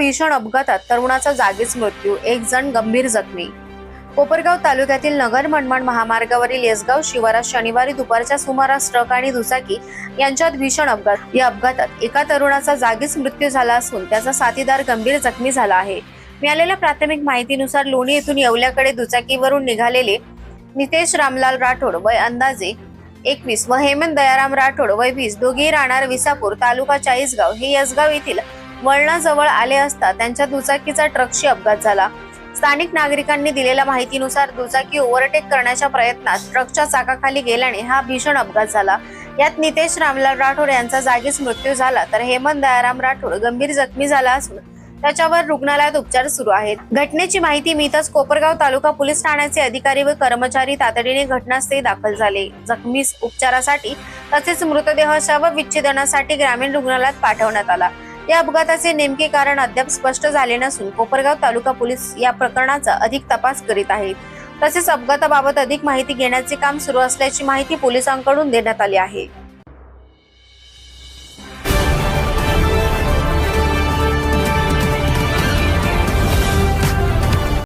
भीषण अपघातात तरुणाचा जागीच मृत्यू, एक जण गंभीर जखमी। कोपरगाव तालुक्यातील नगर मनमाड महामार्गावरील येसगाव शिवारात शनिवारी दुपारच्या सुमारास ट्रक आणि दुचाकी यांच्यात भीषण अपघात। या अपघातात एका तरुणाचा जागीच मृत्यू झाला असून त्याचा साथीदार गंभीर जखमी झाला आहे। मिळालेल्या प्राथमिक माहितीनुसार लोणी येथून येवल्याकडे दुचाकीवरून निघालेले नितेश रामलाल राठोड वय अंदाजे 21 व हेमंत दयाराम राठोड वय 20 दोघेही राहणार विसापूर तालुका चाळीसगाव हे येसगाव येथील वळणाजवळ आले असता त्यांच्या दुचाकीचा ट्रकशी अपघात झाला। स्थानिक नागरिकांनी दिलेल्या माहितीनुसार दुचाकी ओव्हरटेक करण्याच्या प्रयत्नात ट्रकच्या चाकाखाली गेल्याने हा भीषण अपघात झाला। यात नितेश रामलाल राठोड यांचा जागीच मृत्यू झाला तर हेमंत दयाराम राठोड गंभीर जखमी झाला असून त्याच्यावर रुग्णालयात उपचार सुरू आहेत। घटनेची माहिती मिळताच कोपरगाव तालुका पोलीस ठाण्याचे अधिकारी व कर्मचारी तातडीने घटनास्थळी दाखल झाले। जखमीस उपचारासाठी तसेच मृतदेह शवविच्छेदनासाठी ग्रामीण रुग्णालयात पाठवण्यात आला। या अपघाताचे नेमके कारण अद्याप स्पष्ट झाले नसून कोपरगाव तालुका पोलीस या प्रकरणाचा अधिक तपास करीत आहेत। तसेच अपघाताबाबत अधिक माहिती घेण्याचे काम सुरू असल्याची माहिती पोलिसांकडून देण्यात आली आहे।